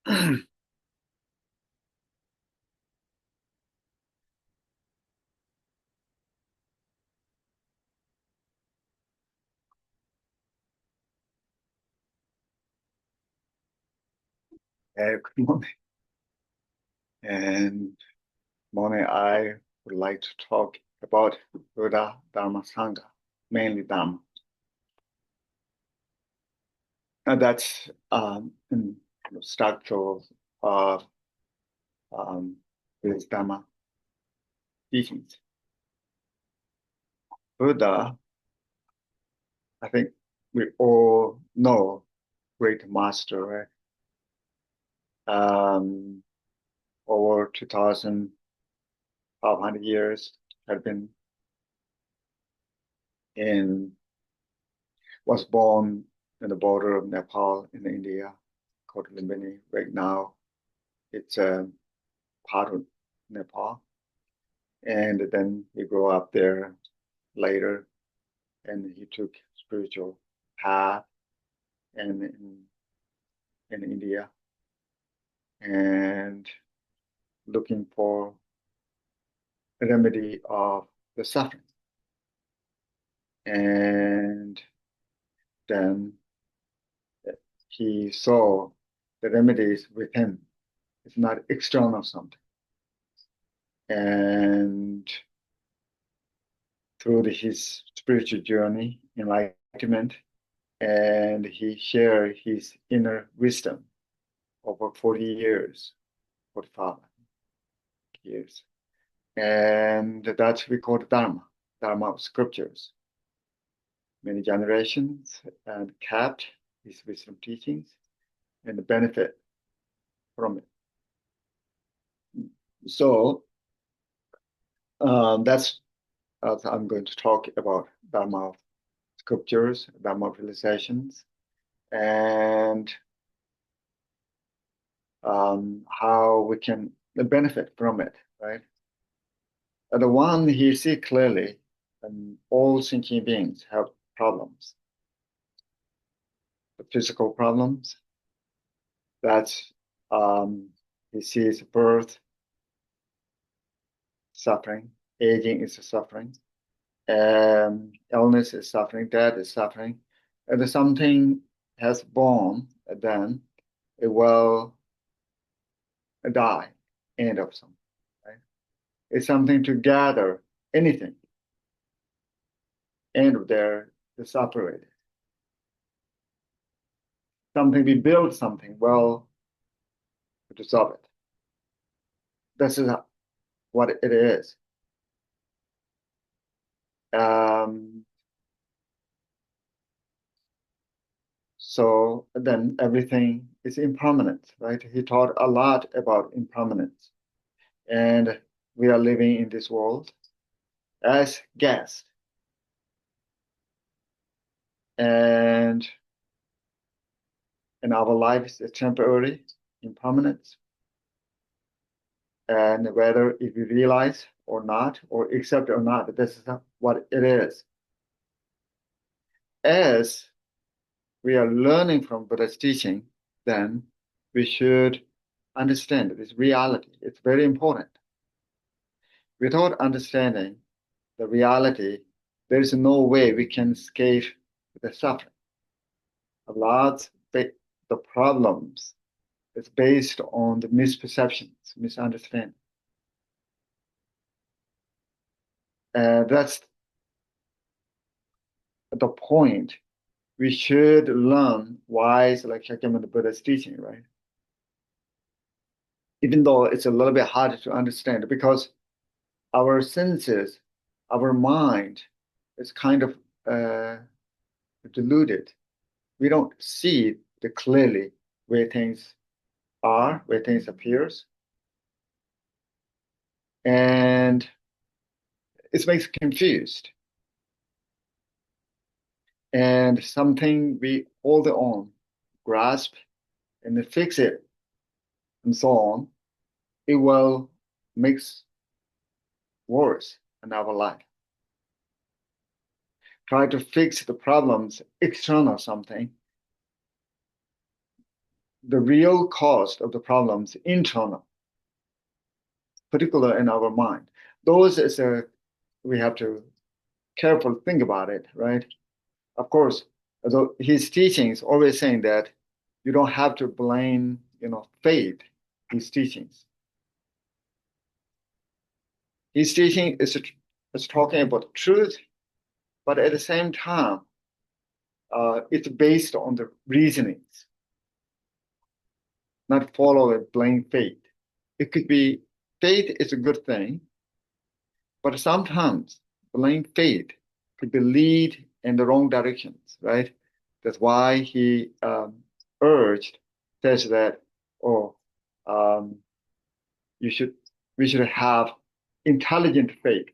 Good morning. And morning, I would like to talk about Buddha, Dharma, Sangha, mainly Dharma. And that's in structural of with Dharma teachings. Buddha, I think we all know, great master, right? Over 2,500 years had been in, was born in the border of Nepal in India, called Lumbini. Right now, it's a part of Nepal. And then he grew up there later, and he took spiritual path and in India, and looking for a remedy of the suffering. And then he saw the remedies within. It's not external something. And through his spiritual journey, enlightenment, and he shared his inner wisdom over 40 years, 45 years. And that's we call Dharma, Dharma of scriptures. Many generations and kept his wisdom teachings and benefit from it. So that's I'm going to talk about Dharma of scriptures, Dharma of realizations, and how we can benefit from it, right? The one he see clearly, and all thinking beings have problems. The physical problems, that's he sees birth, suffering, aging is suffering, illness is suffering, death is suffering. And something has born, then it will die, end of something, right? It's something to gather anything, end of there, is separated. Something we build something, well, to solve it. This is what it is. So then everything is impermanent, right? He taught a lot about impermanence. And we are living in this world as guests. And our life is temporary, impermanence. And whether if you realize or not, or accept or not, this is what it is. As we are learning from Buddha's teaching, then we should understand this reality. It's very important. Without understanding the reality, there is no way we can escape the suffering. A lot of the problems is based on the misperceptions, misunderstanding. That's the point. We should learn wise, like Shakyamuni Buddha's teaching, right? Even though it's a little bit harder to understand because our senses, our mind is kind of deluded. We don't see the clearly where things are, where things appears. And it makes confused. And something we hold on, grasp, and fix it, and so on, it will make worse in our life. Try to fix the problems external something, the real cost of the problems internal, particularly in our mind. Those is we have to carefully think about it, right? Of course, although his teachings always saying that you don't have to blame, faith, his teachings. His teaching is talking about truth, but at the same time, it's based on the reasonings, not follow a blind faith. It could be faith is a good thing, but sometimes blind faith could be lead in the wrong directions, right? That's why he says that, oh, um, you should, we should have intelligent faith.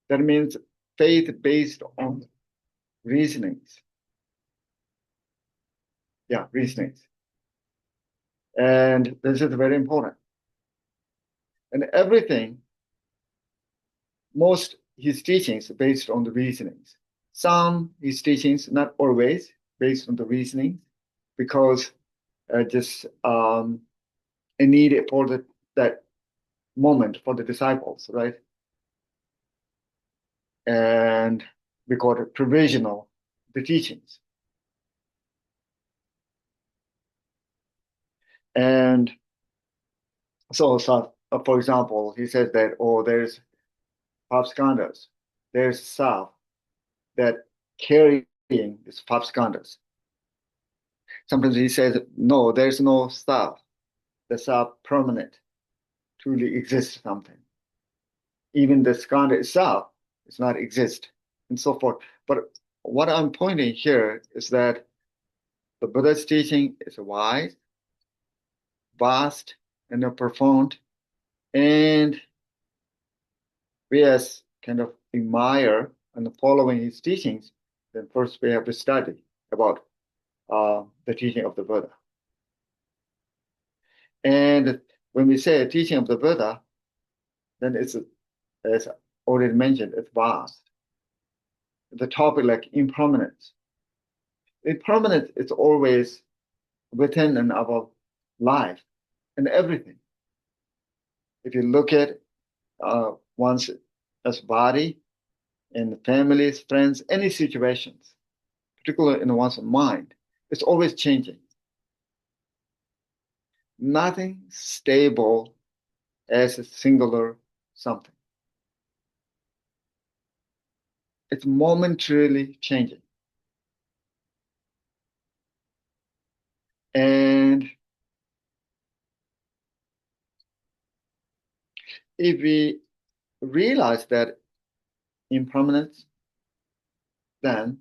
That means faith based on reasonings. Yeah, reasonings. And this is very important. And everything, most his teachings based on the reasonings. Some his teachings, not always based on the reasonings, because just a need for that moment for the disciples, right? And we call it provisional, the teachings. And so for example, he says that, oh, there's Papskandas, there's self that carrying this Papskandas. Sometimes he says, no, there's no self. The self permanent, truly exists something. Even the skanda itself does not exist, and so forth. But what I'm pointing here is that the Buddha's teaching is wise, vast, and profound, and we as kind of admire and following his teachings, then first we have to study about the teaching of the Buddha. And when we say a teaching of the Buddha, then it's, as already mentioned, it's vast. The topic like impermanence. Impermanence is always within and above life and everything. If you look at one's as body in families, friends, any situations, particularly in one's mind, it's always changing. Nothing stable as a singular something. It's momentarily changing. And if we realize that impermanence, then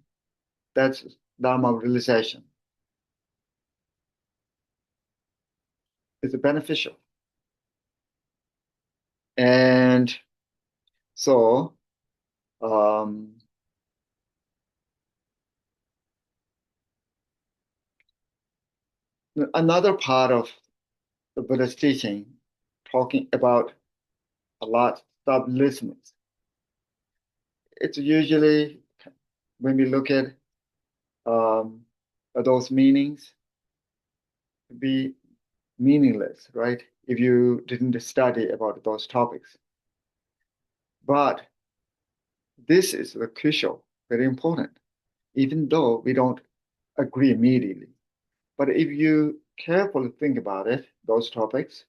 that's Dharma realization. It's beneficial. And so, another part of the Buddha's teaching, talking about a lot of listeners. It's usually when we look at those meanings, be meaningless, right? If you didn't study about those topics. But this is the crucial, very important, even though we don't agree immediately. But if you carefully think about it, those topics,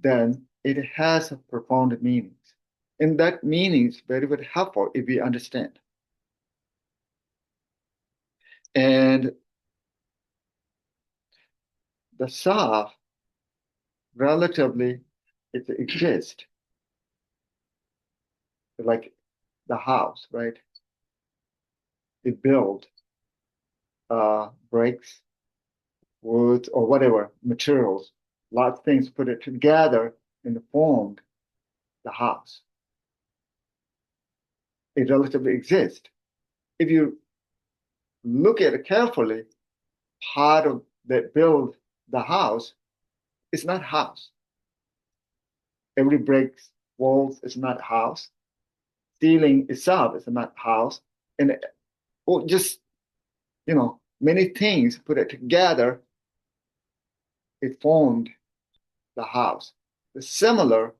then it has a profound meanings. And that meaning is very, very helpful if we understand. And the self, relatively, it exists. Like the house, right? It built bricks, wood, or whatever materials, lots of things put it together and formed the house. It relatively exists. If you look at it carefully, part of that build the house is not house. Every brick, walls is not house. Ceiling itself is not house. And just, many things put it together it formed the house. Similar,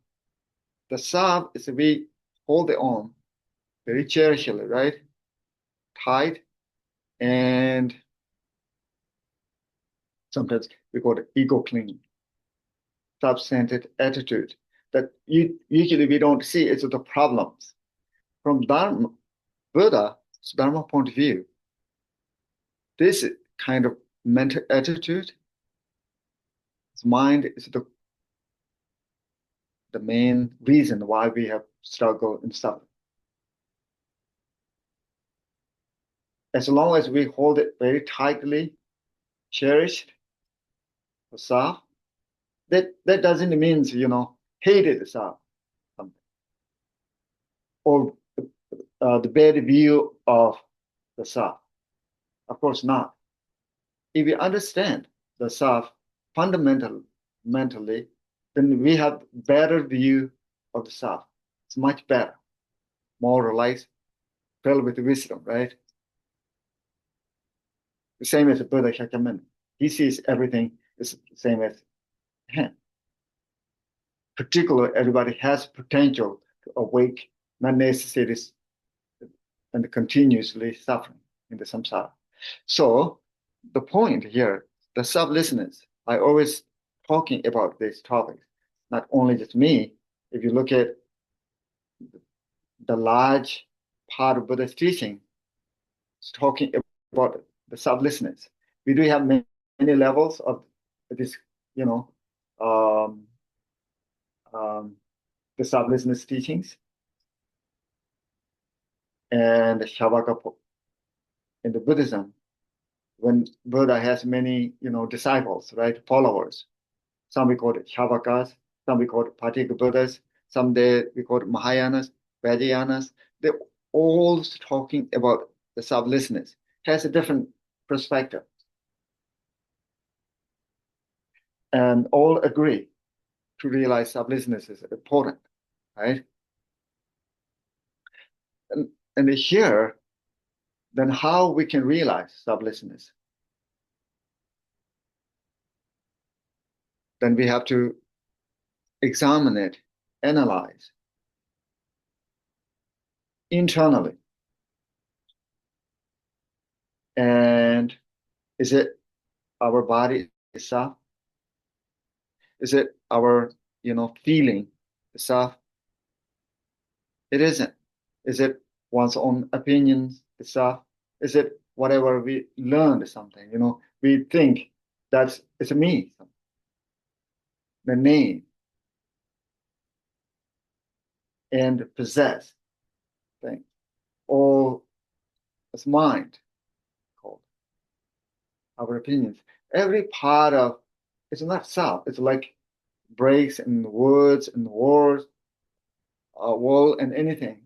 the self is we hold it on very cherishly, right? Tight, and sometimes we call it ego clinging, self-centered attitude that usually we don't see. It's the problems. From Dharma, Buddha's Dharma point of view, this kind of mental attitude, mind is the main reason why we have struggle and suffer. As long as we hold it very tightly, cherished, the self, that doesn't mean, hated the self, or the bad view of the self. Of course not. If we understand the self fundamentally, then we have better view of the self. It's much better, more realized, filled with wisdom, right? The same as the Buddha Shakyamuni. He sees everything is the same as him. Particularly, everybody has potential to awake, not necessarily and continuously suffering in the samsara. So the point here, the selflessness, I always talking about these topics, not only just me. If you look at the large part of Buddha's teaching, it's talking about the selflessness. We do have many levels of this, um, um, the selflessness teachings. And Shavaka in the Buddhism, when Buddha has many, disciples, right, followers. Some we call it Shavakas, some we call it Patika Buddhas, some we call it Mahayanas, Vajayanas. They're all talking about the selflessness. Has a different perspective. And all agree to realize selflessness is important, right? And here, then how we can realize selflessness? Then we have to examine it, analyze internally. And is it our body itself? Is it our, feeling itself? It isn't. Is it one's own opinions itself? Is it whatever we learned something? We think it's me, the name, and possess thing, or it's mind called our opinions. Every part of it's not self. It's like breaks and words and words, wall and anything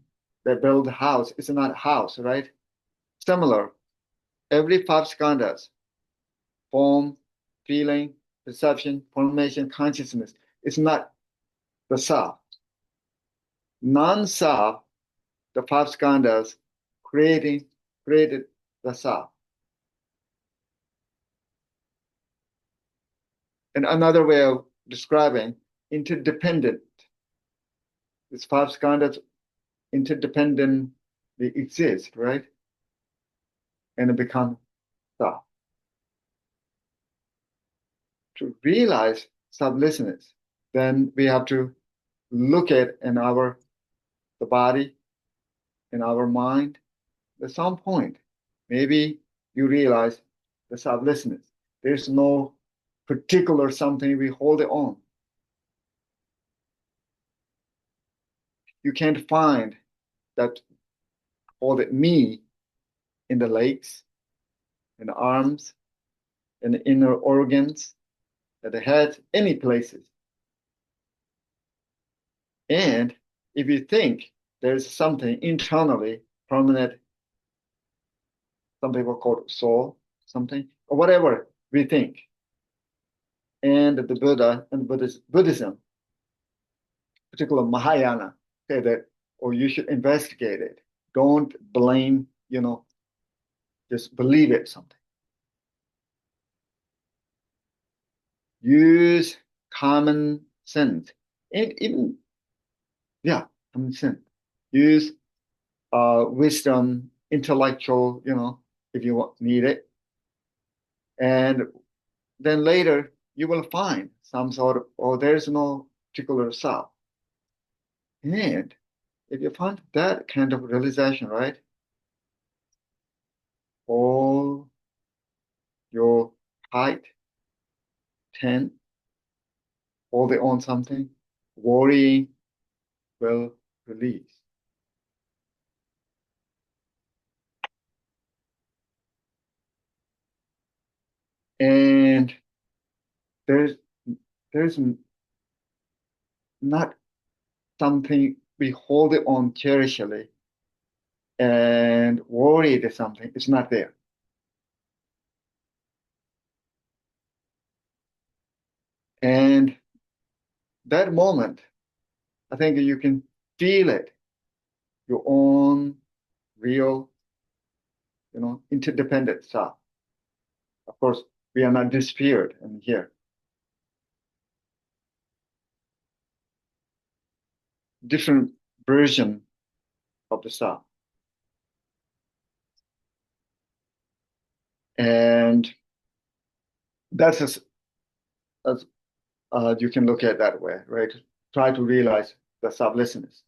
that build a house. It's not a house, right? Similar, every five skandhas, form, feeling, perception, formation, consciousness, it's not the self. Non-self, the five skandhas created the self. And another way of describing interdependent, these five skandhas interdependently exist, right? And it becomes self. To realize selflessness, then we have to look at the body, in our mind. At some point, maybe you realize the selflessness. There's no particular something we hold it on. You can't find that hold it me in the legs, in the arms, in the inner organs, at the head, any places. And if you think there's something internally permanent, some people call it soul, something, or whatever we think. And the Buddha and Buddhism, particularly Mahayana, say that, or you should investigate it. Don't blame, just believe it something. use common sense. Even, yeah, common sense. Use wisdom, intellectual, if you need it. And then later you will find some sort of, oh, there's no particular self. And if you find that kind of realization, right, all your height, 10, all they own something, worrying will release. And there's there's not something we hold it on cherishly and worried something. It's not there. And that moment, I think you can feel it, your own real, interdependent self. Of course, we are not disappeared in here. Different version of the self. And that's as you can look at it that way, right? Try to realize the selflessness.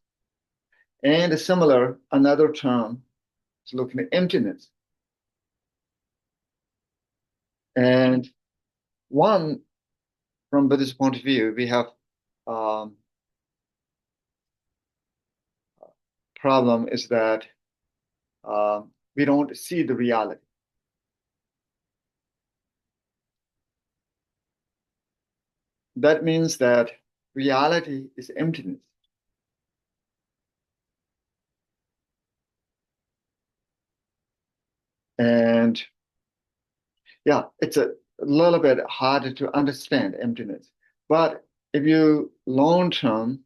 And similar, another term is looking at emptiness. And one, from Buddhist point of view, we have um, problem is that we don't see the reality. That means that reality is emptiness. And yeah, it's a little bit harder to understand emptiness. But if you long-term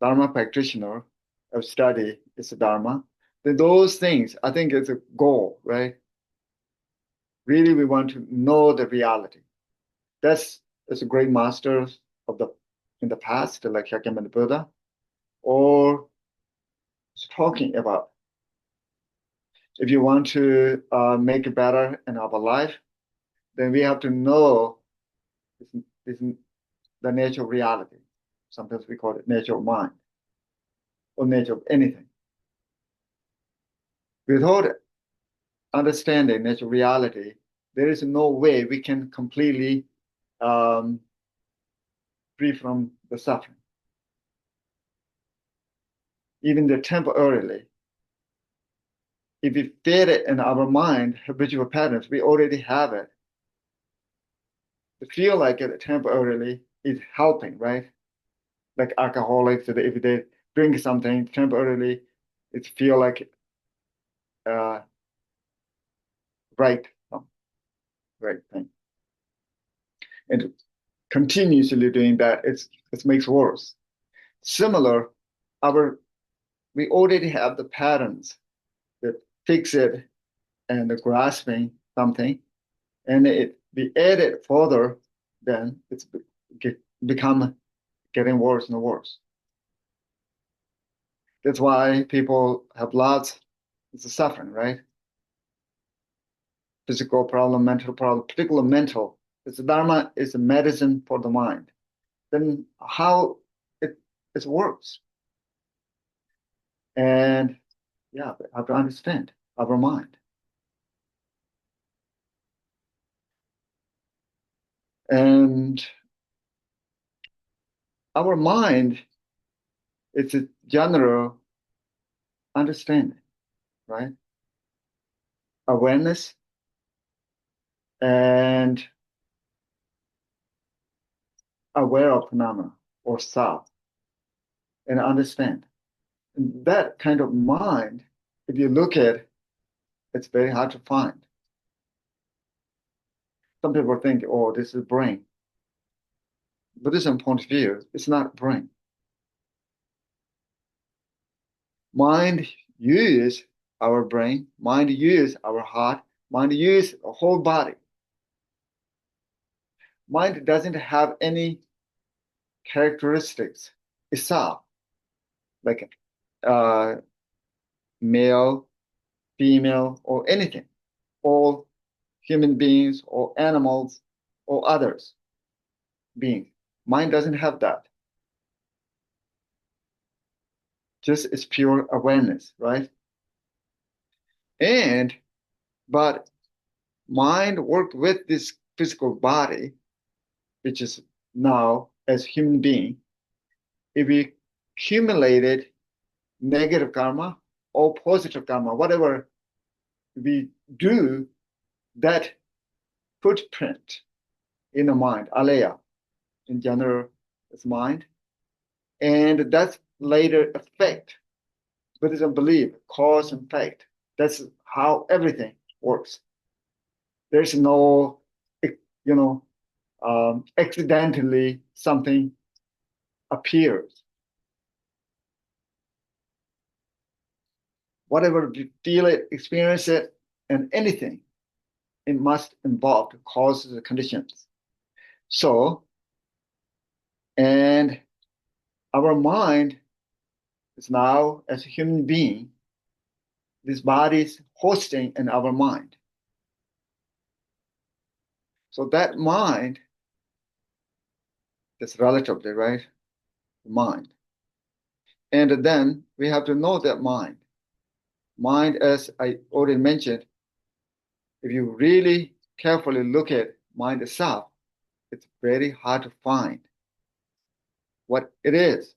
Dharma practitioner of study is Dharma, then those things, I think it's a goal, right? Really, we want to know the reality. That's a great masters of the in the past, like Shakyamuni Buddha, or talking about if you want to make it better in our life, then we have to know this, the nature of reality. Sometimes we call it nature of mind or nature of anything. Without understanding nature of reality, there is no way we can completely um, free from the suffering. Even the temporarily, if we fit it in our mind, habitual patterns, we already have it. To feel like it temporarily is helping, right? Like alcoholics, if they drink something temporarily, it feel like uh, right, right thing. And continuously doing that, it makes worse. Similar, our we already have the patterns that fix it and the grasping something, and it we add it further, then it's become getting worse and worse. That's why people have lots of suffering, right? Physical problem, mental problem, particularly mental. It's Dharma is a medicine for the mind. Then how it works? And yeah, we have to understand our mind. And our mind, it's a general understanding, right? Awareness and aware of phenomena or self and understand. And that kind of mind, if you look at, it's very hard to find. Some people think, oh, this is brain. Buddhism point of view, it's not brain. Mind use our brain, mind use our heart, mind use the whole body. mind doesn't have any characteristics itself, like male, female, or anything. All human beings or animals or others beings. Mind doesn't have that. Just it's pure awareness, right? But mind worked with this physical body, which is now as human being, if we accumulated negative karma or positive karma, whatever we do, that footprint in the mind, alaya, in general, is mind, and that's later effect. Buddhism believe cause and effect. That's how everything works. There's no, accidentally something appears. Whatever you feel it, experience it, and anything, it must involve the causes and conditions. So, and our mind is now, as a human being, this body is hosting in our mind. So that mind is relatively, right? Mind. And then we have to know that mind. Mind, as I already mentioned, if you really carefully look at mind itself, it's very hard to find what it is.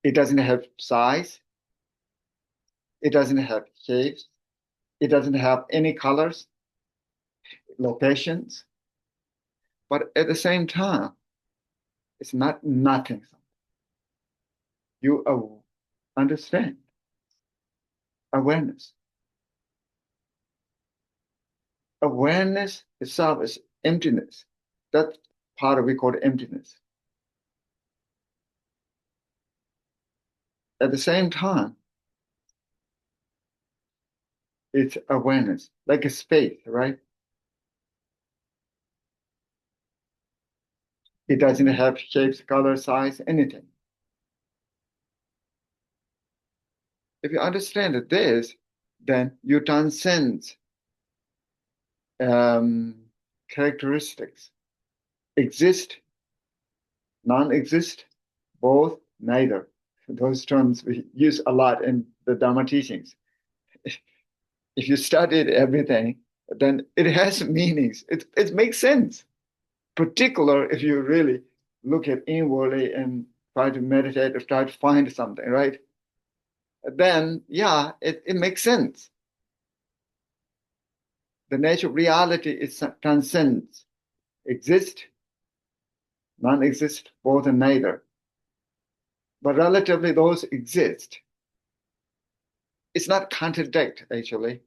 It doesn't have size. It doesn't have shapes. It doesn't have any colors, locations. But at the same time, it's not nothing. You understand awareness. Awareness itself is emptiness. That part we call emptiness. At the same time, it's awareness, like a space, right? It doesn't have shapes, color, size, anything. If you understand this, then you transcend characteristics. Exist, non-exist, both, neither. Those terms we use a lot in the Dharma teachings. If you studied everything, then it has meanings. It makes sense. Particular if you really look at inwardly and try to meditate or try to find something, right? Then, yeah, it makes sense. The nature of reality is transcends, exist, non-exist, both and neither. But relatively those exist. It's not contradict, actually.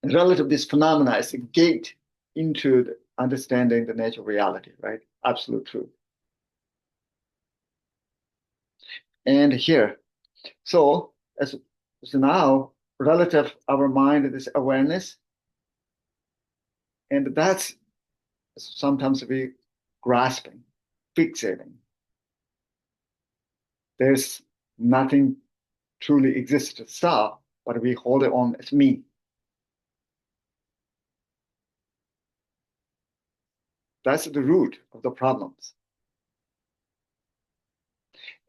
And relative this phenomena is a gate into the understanding the nature of reality, right? Absolute truth. And here, so now relative our mind is awareness, and that's sometimes we grasping, fixating. There's nothing truly exists itself, but we hold it on as me. That's the root of the problems.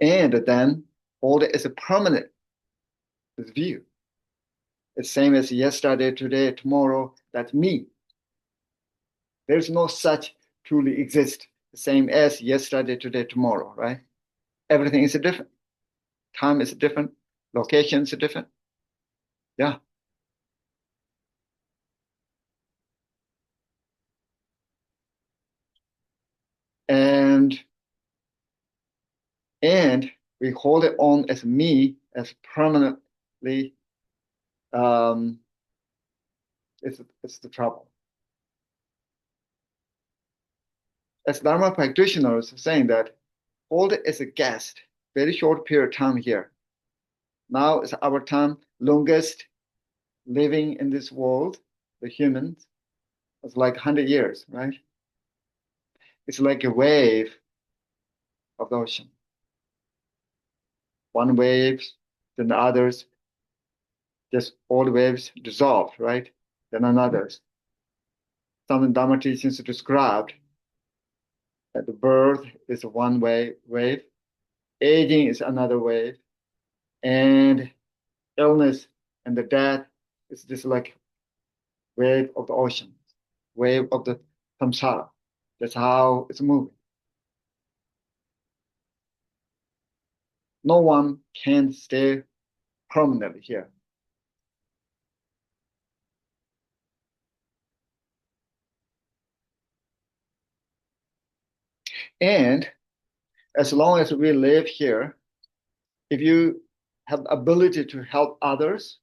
And then hold it as a permanent view. It's same as yesterday, today, tomorrow, that's me. There's no such truly exist, the same as yesterday, today, tomorrow, right? Everything is different. Time is different. Locations are different. Yeah. And we hold it on as me as permanently. It's the trouble. As Dharma practitioners saying that hold it as a guest, very short period of time here. Now is our time longest living in this world, the humans, it's like 100 years, right? It's like a wave of the ocean. One wave, then the others, just all the waves dissolved, right? Then another. Some Dharma teachings described that the birth is one wave, aging is another wave, and illness and the death is just like wave of the ocean, wave of the samsara. That's how it's moving. No one can stay permanently here. And as long as we live here, if you have the ability to help others,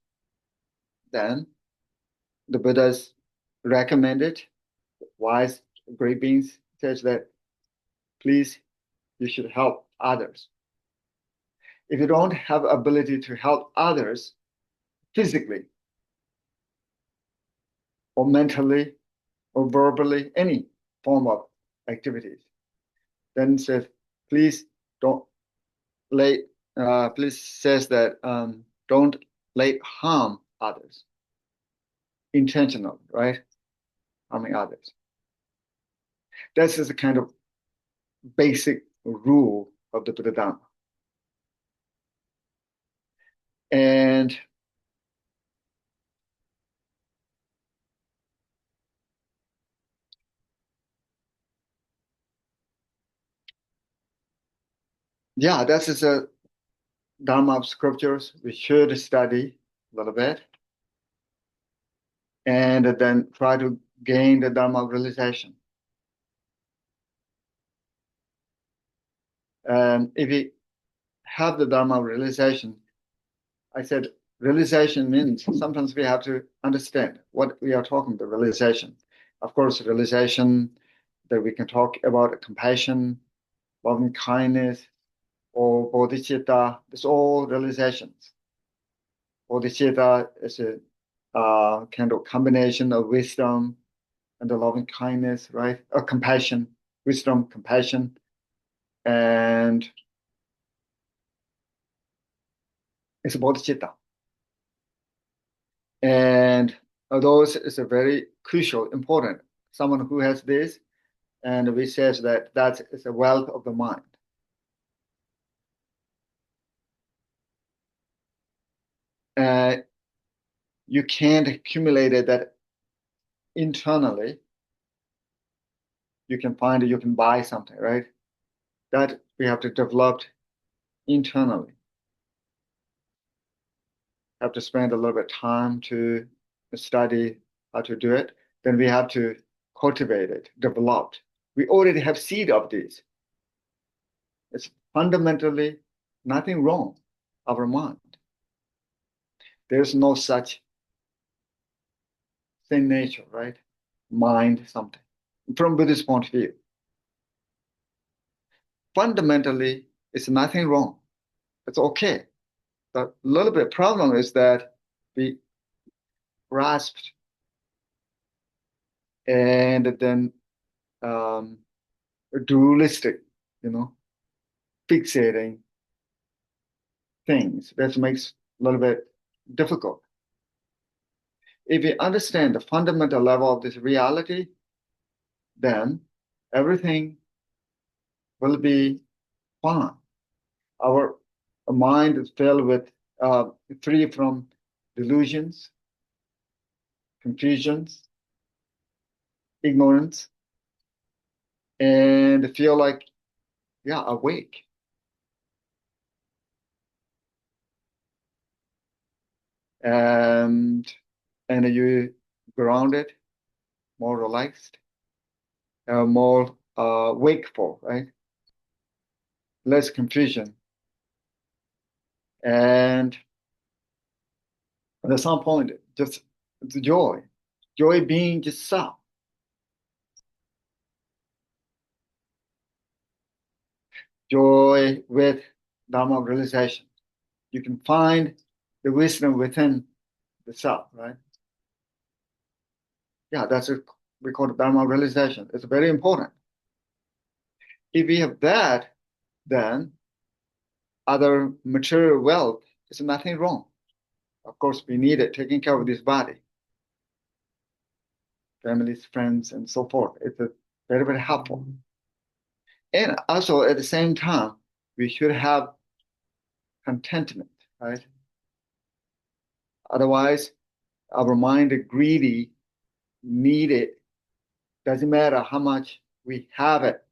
then the Buddha's recommended, wise great beings says that please, you should help others. If you don't have ability to help others physically or mentally or verbally, any form of activities, then says, please don't lay, please says that don't lay harm others intentionally, right? Harming others. That's just a kind of basic rule of the Buddha Dharma. And yeah, that is a Dharma of scriptures we should study a little bit and then try to gain the Dharma of realization. And if we have the Dharma of realization, I said realization means sometimes we have to understand what we are talking about, realization. Of course, realization that we can talk about compassion, loving kindness, or bodhicitta. It's all realizations. Bodhicitta is a kind of combination of wisdom and the loving kindness, right? Compassion, wisdom, compassion, and it's bodhicitta. And those is a very crucial, important. Someone who has this, and we says that that is a wealth of the mind. Uh, you can't accumulate it that internally. You can find it, you can buy something, right? That we have to develop internally. Have to spend a little bit of time to study how to do it. Then we have to cultivate it, develop. We already have seed of this. It's fundamentally nothing wrong, our mind. There's no such thin nature, right? Mind something. From Buddhist point of view, fundamentally, it's nothing wrong. It's okay. The little bit problem is that we grasped and then um, dualistic, you know, fixating things. That makes a little bit difficult. If we understand the fundamental level of this reality, then everything will be fine. Our mind is filled with free from delusions, confusions, ignorance, and feel like, yeah, awake. And you grounded, more relaxed, more wakeful, right? Less confusion. And at some point, just the joy, joy being just self, joy with Dharma realization. You can find the wisdom within the self, right? Yeah, that's what we call Dharma realization. It's very important. If we have that, then other material wealth is nothing wrong. Of course, we need it, taking care of this body, families, friends, and so forth. It's a very, very helpful. And also at the same time, we should have contentment, right? Otherwise, our mind is greedy, need it. Doesn't matter how much we have it.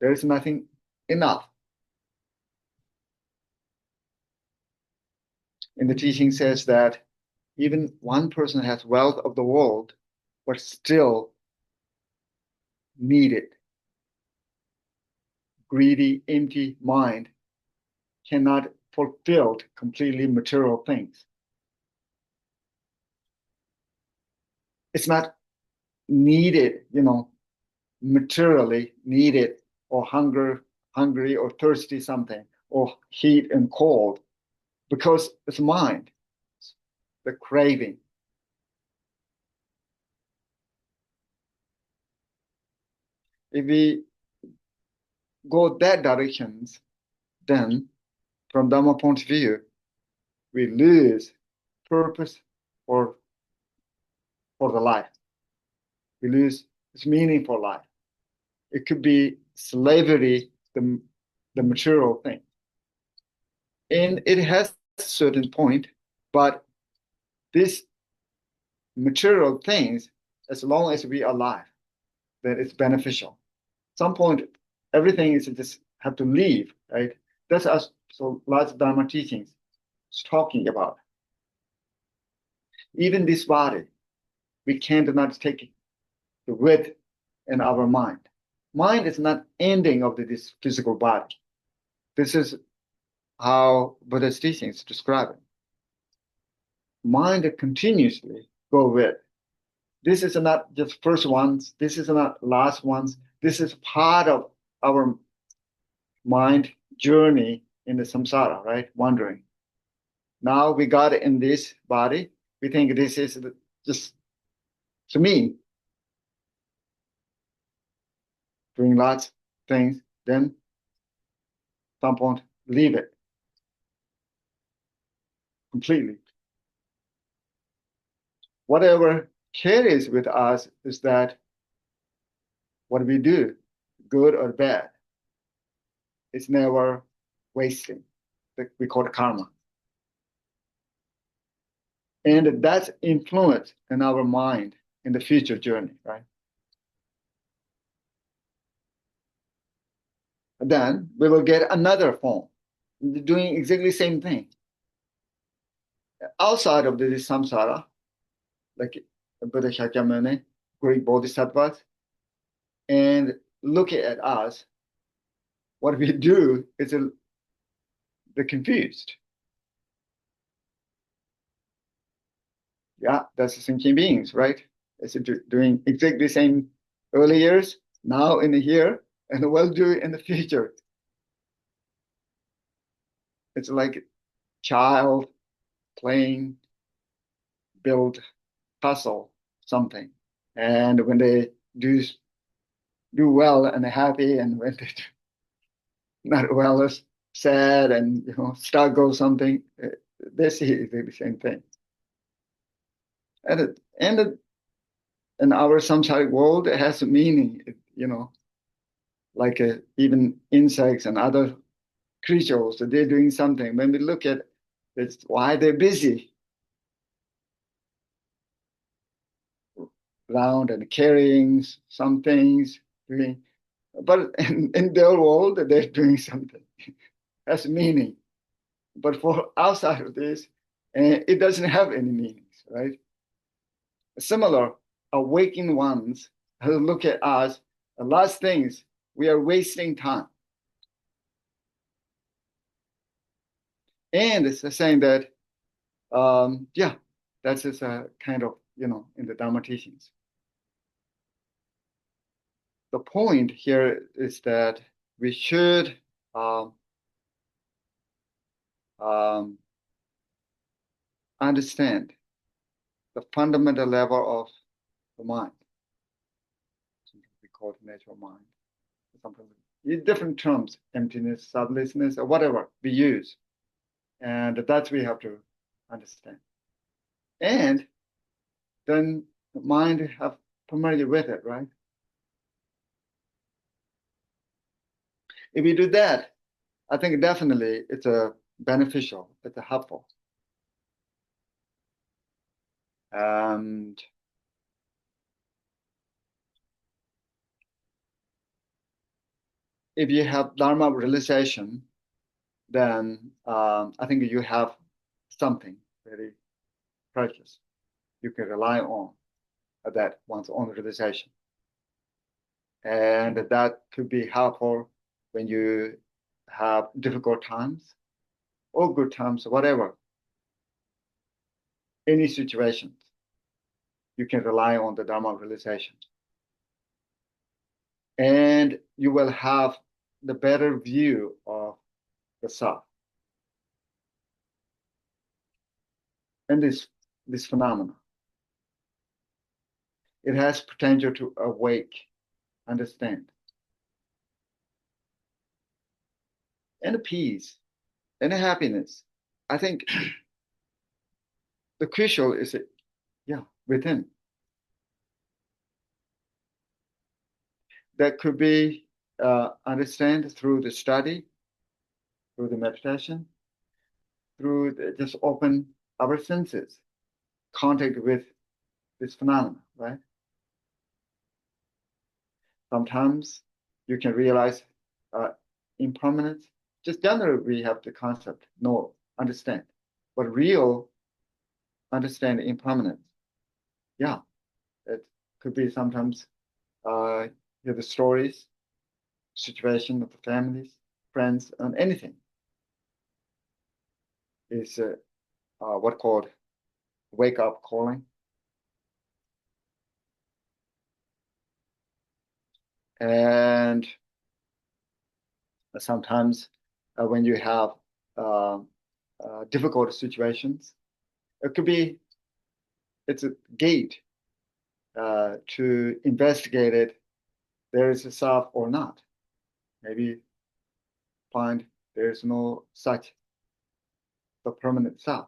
There is nothing enough. And the teaching says that even one person has wealth of the world, but still needed. Greedy, empty mind cannot fulfill completely material things. It's not needed, materially needed or hungry or thirsty something or heat and cold because it's mind, the craving. If we go that directions, then from Dharma point of view, we lose purpose for the life. We lose its meaning for life. It could be slavery, the material thing. And it has a certain point, but these material things, as long as we are alive, then it's beneficial. Some point, everything is just have to leave, right? That's us. So lots of Dharma teachings is talking about. Even this body, we cannot take the width in our mind. Mind is not ending of this physical body. This is how Buddha's teachings describe it. Mind continuously go with. This is not just first ones. This is not last ones. This is part of our mind journey in the samsara, right? Wandering. Now we got it in this body. We think this is just to me, doing lots of things. Then some point leave it completely. Whatever carries with us is that what we do, good or bad, it's never wasting. We call it karma. And that's influence in our mind in the future journey, right? Then we will get another form, doing exactly the same thing. Outside of this samsara, like Buddha Shakyamuni, Greek bodhisattvas, and look at us, what we do is they're confused. Yeah, that's the thinking beings, right? It's doing exactly the same early years, now in the here, and will do in the future. It's like child playing, build, puzzle, something. And when they do well and happy, and when they do not well, is sad and struggle something, they see the same thing. And in our samsaric world, it has a meaning, like even insects and other creatures, they're doing something. When we look at it's why they're busy around and carrying some things, doing, but in their world, they're doing something. Has meaning. But for outside of this, it doesn't have any meanings, right? Similar, awakened ones look at us, the last things, we are wasting time. And it's saying that, that's just a kind of, in the Dharma teachings. The point here is that we should understand the fundamental level of the mind. Sometimes we call it natural mind. Sometimes in different terms, emptiness, sublishness, or whatever we use. And that we have to understand. And then the mind have familiar with it, right? If we do that, I think definitely it's a beneficial, it's a helpful. And if you have Dharma realization, then I think you have something very precious you can rely on that one's own realization. And that could be helpful when you have difficult times or good times, whatever. Any situations, you can rely on the Dharma realization. And you will have the better view of the self. And this phenomena, it has potential to awake, understand, and peace, and happiness. I think the crucial is, within. That could be understand through the study, through the meditation, through just open our senses, contact with this phenomenon, right? Sometimes you can realize impermanence. Just generally, we have the concept, know, understand. But real understand impermanence, yeah, it could be sometimes the stories, situation of the families, friends, and anything is what called wake up calling. And sometimes when you have difficult situations, it could be it's a gate to investigate it. There is a self or not. Maybe find there is no such the permanent self.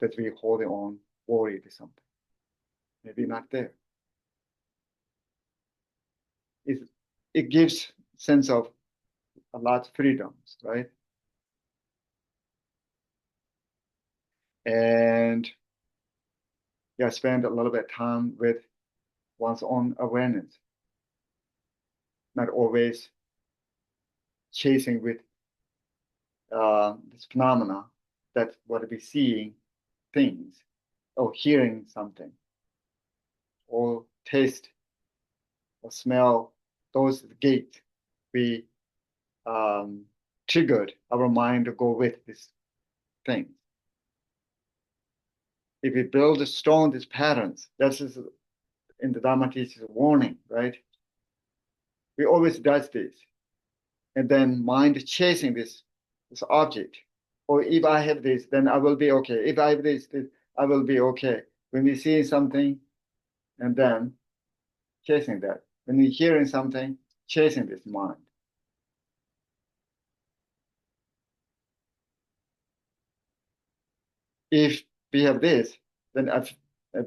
That we holding on, worried or something. Maybe not there. It gives sense of a lot of freedoms, right? And spend a little bit of time with one's own awareness, not always chasing with this phenomena that what we seeing things or hearing something or taste or smell those gates we triggered our mind to go with this thing. If we build strong these patterns, that's just in the Dharma teaches warning, right? We always does this. And then mind chasing this object. Or if I have this, then I will be okay. If I have this, I will be okay. When we see something and then chasing that. When we hearing something, chasing this mind. If we have this, then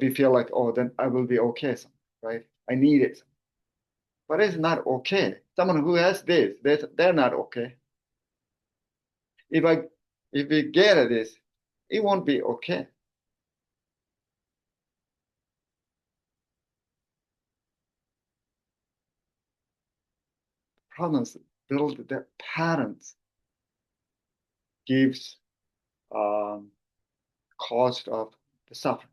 we feel like, oh, then I will be okay, right? I need it. But it's not okay. Someone who has this, they're not okay. If we get this, it won't be okay. Problems build the patterns, gives cost of the suffering.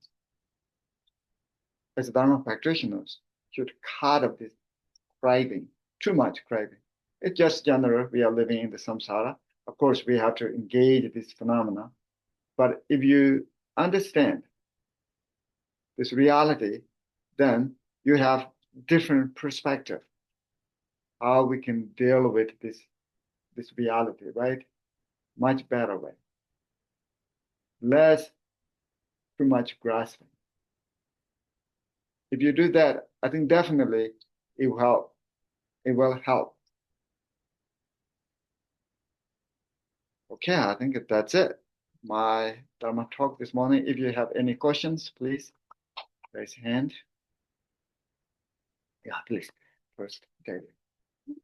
As Dharma practitioners, should cut off this craving, too much craving. It's just general. We are living in the samsara. Of course, we have to engage this phenomena. But if you understand this reality, then you have different perspective how we can deal with this this reality, right? Much better way. Less too much grasping. If you do that, I think definitely it will help. It will help. Okay, I think that's it. My Dharma talk this morning. If you have any questions, please raise your hand. Yeah, please. First, David.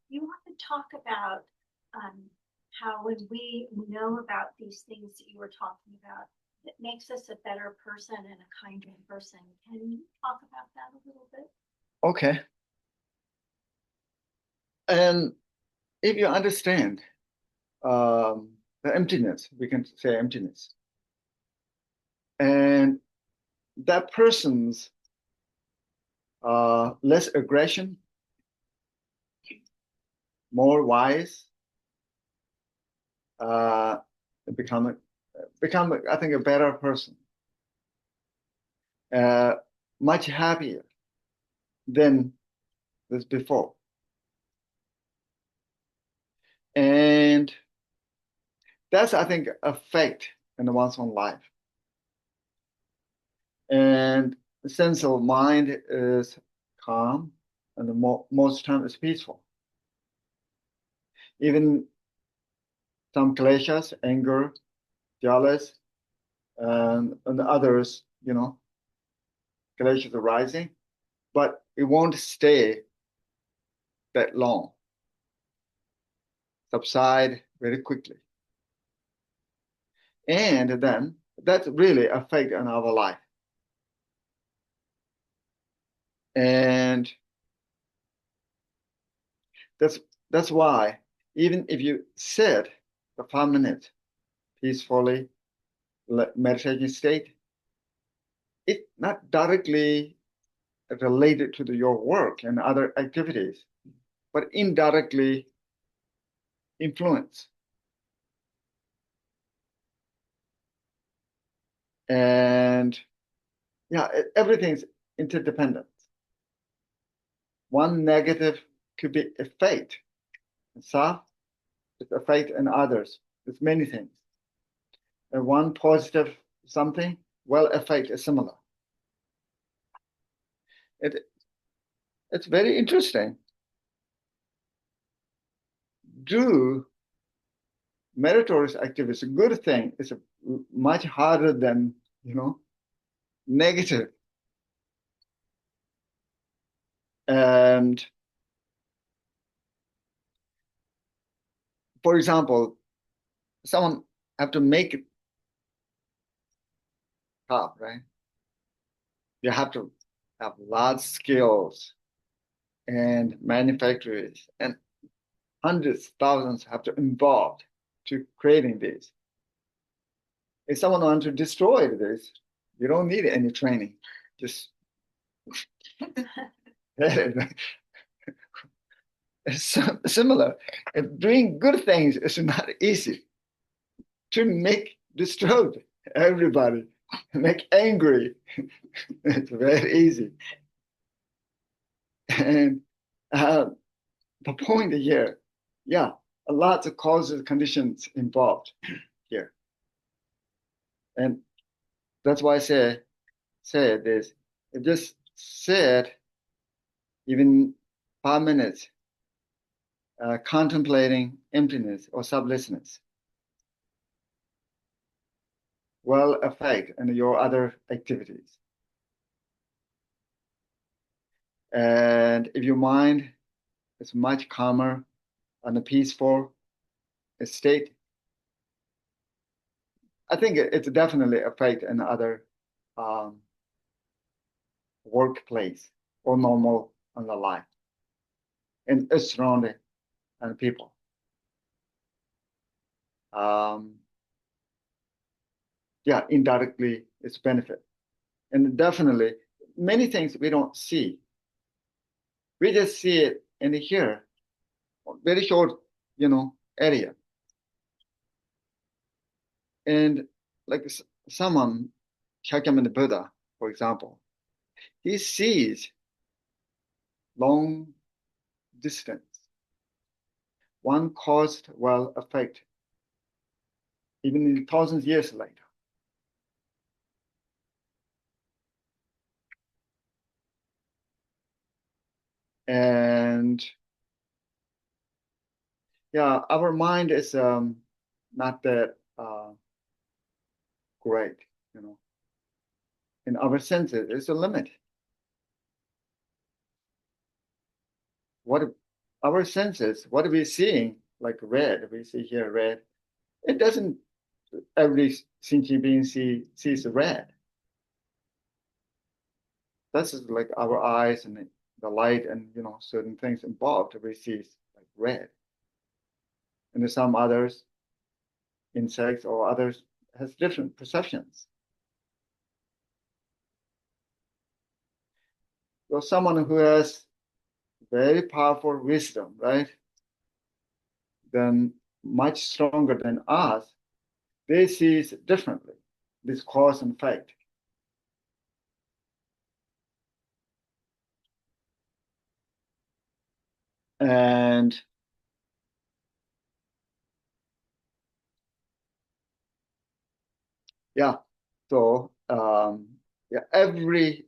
You want to talk about how when we know about these things that you were talking about, it makes us a better person and a kinder person. Can you talk about that a little bit? Okay. And if you understand the emptiness, we can say emptiness, and that person's less aggression, more wise, become, I think, a better person, much happier than this before. And that's, I think, effect in one's own life. And the sense of mind is calm, and most time is peaceful. Even some kleshas, anger, jealous, and others, kleshas are rising, but it won't stay that long. Subside very quickly. And then that's really affect on our life. And that's why even if you sit for 5 minutes peacefully, meditation state, it's not directly related to your work and other activities, but indirectly influence. And yeah, everything's interdependent. One negative could be effect. Soft is effect in others. It's many things. And one positive something, well, effect is similar. It's very interesting. Do meritorious activities, a good thing, is much harder than, negative. And for example, someone have to make it tough, right? You have to have large skills and manufacturers and hundreds, thousands have to involved to creating this. If someone wants to destroy this, you don't need any training. Just it's similar. If doing good things is not easy, to make destroy everybody, make angry, it's very easy. And the point here, yeah, a lot of causes, conditions involved here. And that's why I say this. It just said even 5 minutes contemplating emptiness or sublessness will affect in your other activities. And if your mind is much calmer and a peaceful state, I think it's definitely affect in other workplace or normal in the life and surrounding and people. Yeah, indirectly it's benefit. And definitely many things we don't see. We just see it in here, very short, area. And like someone, Shakyamuni Buddha, for example, he sees long distance. one cause will affect even in thousands of years later. And yeah, our mind is not that great, you know. In our senses, it's a limit. What our senses, what are we seeing? Like red, we see here red. It doesn't. Every sentient being sees red. That's just like our eyes and the light and certain things involved. We see like red. And there's some others, insects or others, has different perceptions. So someone who has very powerful wisdom, right? Then much stronger than us, they see it differently, this cause and effect. And yeah, so yeah,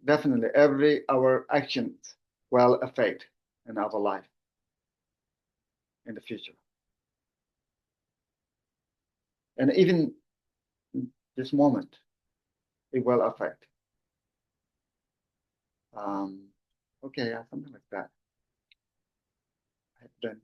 definitely every our actions will affect in our life in the future. And even this moment, it will affect. Okay, yeah, something like that. Then,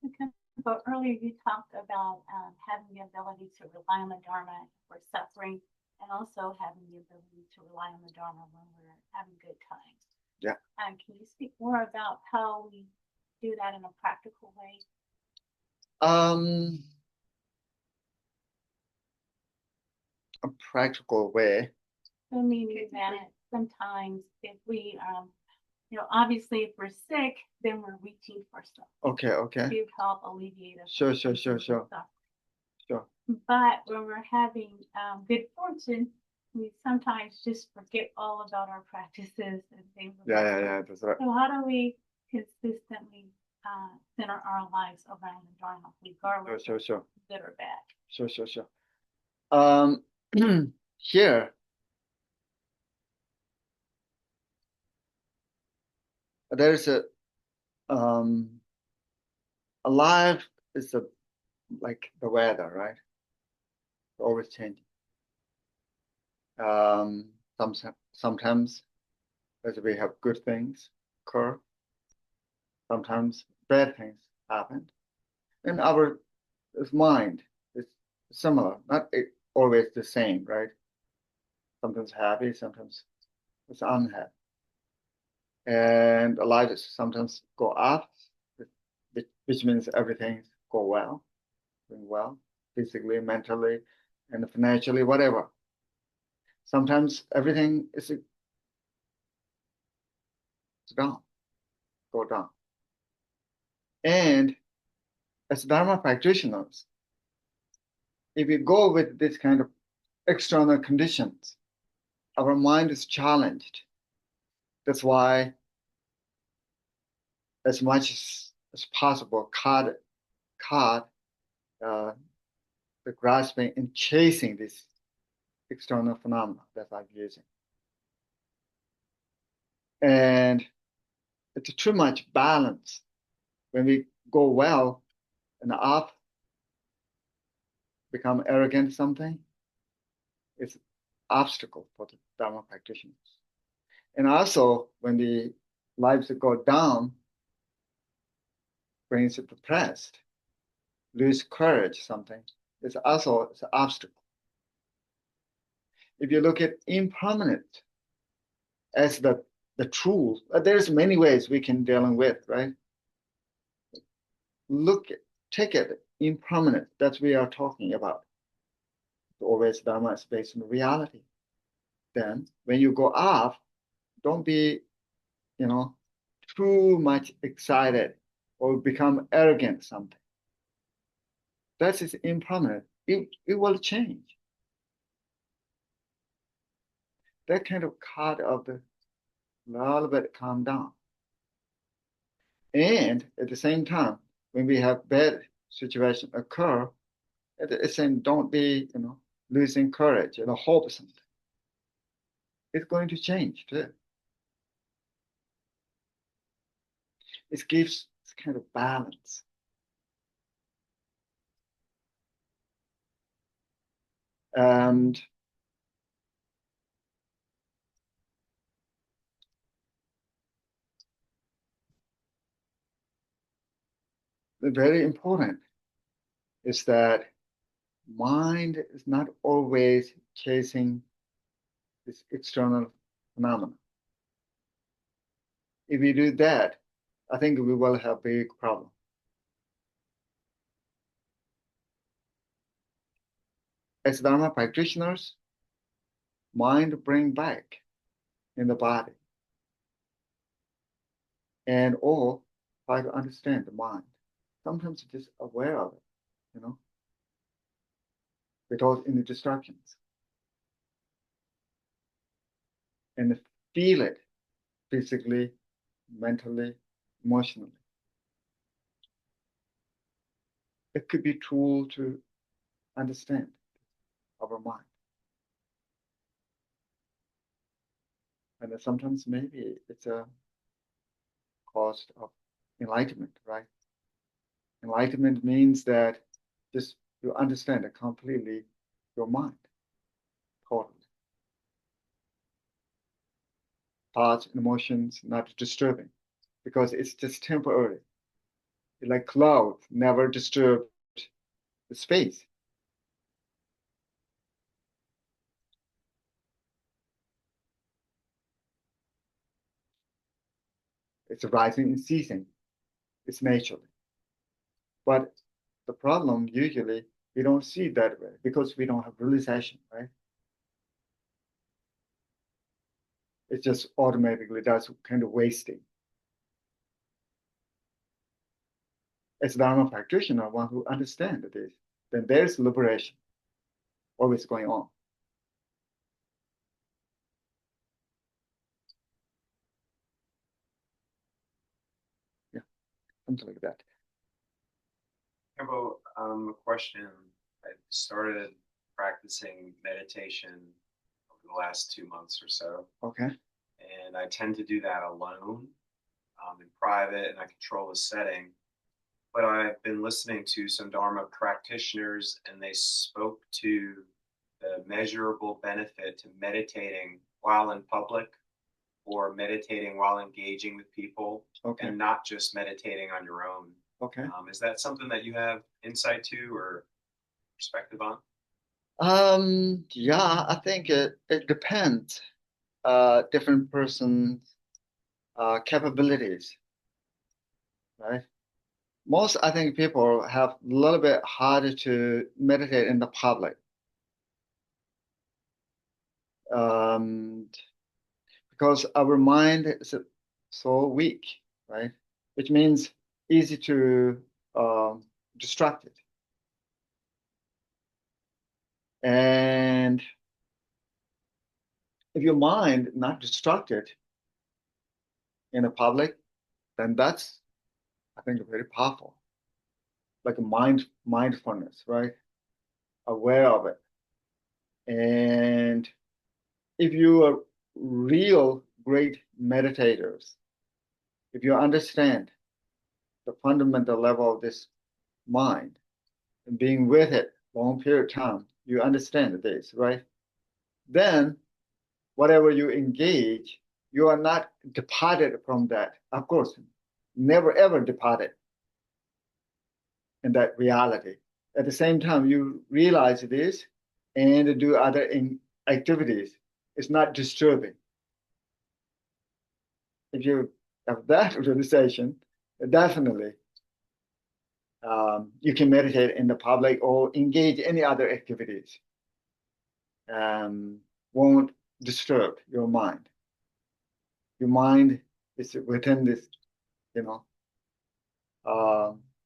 Okay. But earlier you talked about having the ability to rely on the Dharma for suffering, and also having the ability to rely on the Dharma when we're having good times. yeah. Can you speak more about how we do that in a practical way? A practical way. I mean that sometimes if we, obviously if we're sick, then we're reaching for stuff. Okay, okay. To help alleviate us. Sure. But when we're having good fortune, we sometimes just forget all about our practices and things. Yeah, that's right. So how do we consistently center our lives around the Dharma, regardless Sure. of good or bad? Sure. Here, there's a life is like the weather, right? It's always changing. Sometimes as we have good things occur, sometimes bad things happen. And our mind is similar, not always the same, right? Sometimes happy, sometimes it's unhappy. And the light sometimes go up, which means everything go well, doing well, physically, mentally, and financially, whatever. Sometimes everything is down, go down. And as Dharma practitioners, if we go with this kind of external conditions, our mind is challenged. That's why, as much as possible, cut the grasping and chasing this external phenomena that I'm using. And it's too much balance. When we go well and up, become arrogant something, it's obstacle for the Dharma practitioners. And also when the lives go down, brings depressed, lose courage, something, it's also an obstacle. If you look at impermanent as the truth, there's many ways we can dealing with, right? Take it impermanent that we are talking about. Always Dharma is based on reality. Then when you go up, don't be, too much excited or become arrogant something. That is impermanent. It will change. That kind of cut of the little bit calm down. And at the same time, when we have bad situation occur, it's saying don't be, losing courage and hope something. It's going to change too. It gives this kind of balance. And very important is that mind is not always chasing this external phenomena. If we do that, I think we will have a big problem. As Dharma practitioners, mind bring back in the body and all try to understand the mind. Sometimes just aware of it, without any distractions. And feel it physically, mentally, emotionally. It could be a tool to understand our mind. And sometimes maybe it's a cost of enlightenment, right? Enlightenment means that just you understand it completely your mind, totally. Thoughts and emotions not disturbing because it's just temporary. Like clouds never disturb the space. It's rising and ceasing. It's naturally. But the problem usually we don't see it that way because we don't have realization, right? It just automatically does kind of wasting. As Dharma practitioner, one who understands this, then there's liberation always going on. Yeah, something like that. Khenpo, a question. I started practicing meditation over the last 2 months or so. Okay. And I tend to do that alone, in private, and I control the setting. But I've been listening to some Dharma practitioners, and they spoke to the measurable benefit to meditating while in public or meditating while engaging with people, Okay. and not just meditating on your own. Okay. Is that something that you have insight to or perspective on? Yeah, I think it depends. Different persons' capabilities, right? Most, I think, people have a little bit harder to meditate in the public. Because our mind is so weak, right? Which means easy to distract it. And if your mind not distracted in the public, then that's, I think, very powerful. Like a mindfulness, right? Aware of it. And if you are real great meditators, if you understand the fundamental level of this mind and being with it long period of time, you understand this, right? Then whatever you engage, you are not departed from that. Of course, never ever departed in that reality. At the same time, you realize this and do other activities. It's not disturbing. If you have that realization, definitely you can meditate in the public or engage any other activities. Won't disturb your mind. Your mind is within this, you know,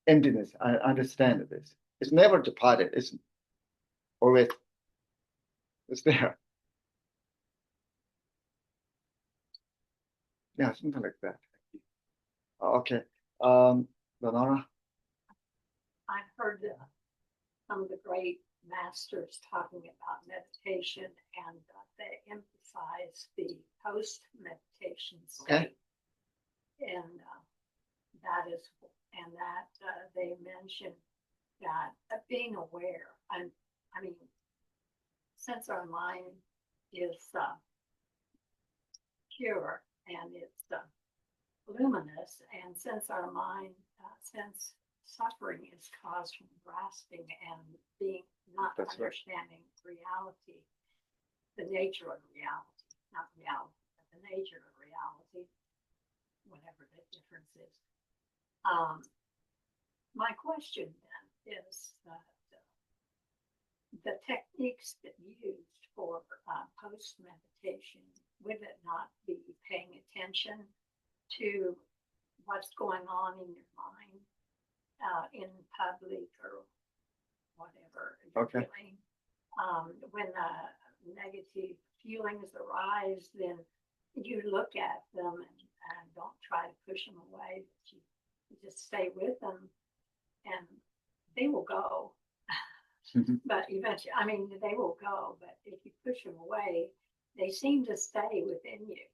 emptiness. I understand this. It's never departed. It's always it's there. Yeah, something like that. Okay. Lenora? I've heard some of the great masters talking about meditation, and they emphasize the post-meditation state. Okay. And they mention that being aware, I mean, since our mind is pure and it's luminous, and since our mind, since suffering is caused from grasping and being not That's right. understanding reality, the nature of reality, not reality, but the nature of reality, whatever the difference is. My question then is that the techniques that you used for post-meditation, would it not be paying attention to what's going on in your mind in public or whatever you're Okay. feeling? When negative feelings arise, then you look at them and don't try to push them away, but you just stay with them and they will go. But eventually, I mean, they will go, but if you push them away, they seem to stay within you.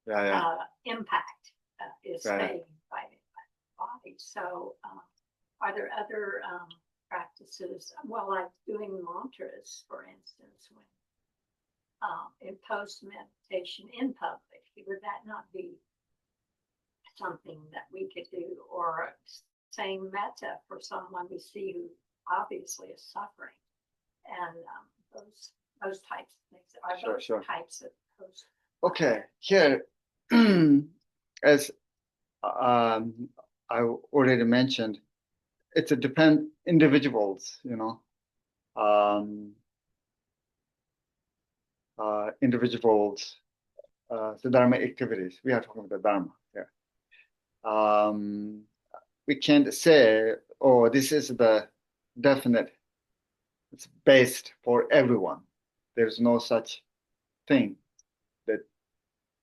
That impact is staying by the body. So are there other practices, well, like doing mantras, for instance, when in post-meditation in public, would that not be something that we could do? Or saying metta for someone we see who obviously is suffering, and those types of things are those types of post. Okay, here, as I already mentioned, it's a depend individuals, individuals, the Dharma activities. We are talking about Dharma here. We can't say, oh, this is the definite, it's best for everyone. There's no such thing that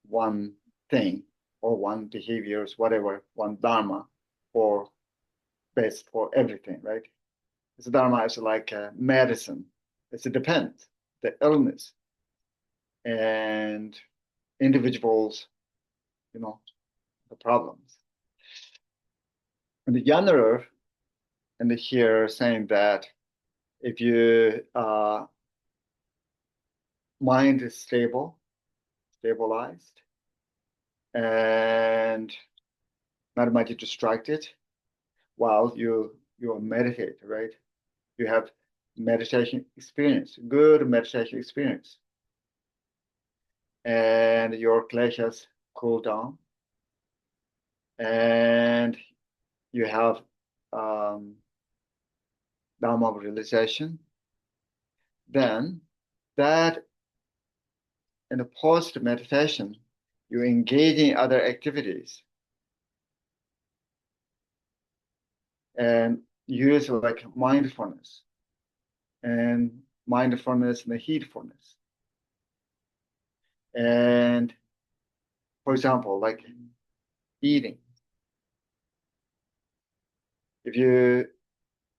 one thing or one behaviors, whatever, one Dharma for best for everything, right? This Dharma is like a medicine. It depends, the illness and individuals, the problems. And the Yanner and here saying that if you mind is stabilized, and not much distracted while you meditate, right? You have meditation experience, good meditation experience, and your kleshas cool down, and you have Dharma realization. Then that in the post meditation, you engage in other activities and use like mindfulness and heedfulness. And for example, like eating. If you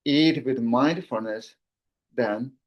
eat with mindfulness, then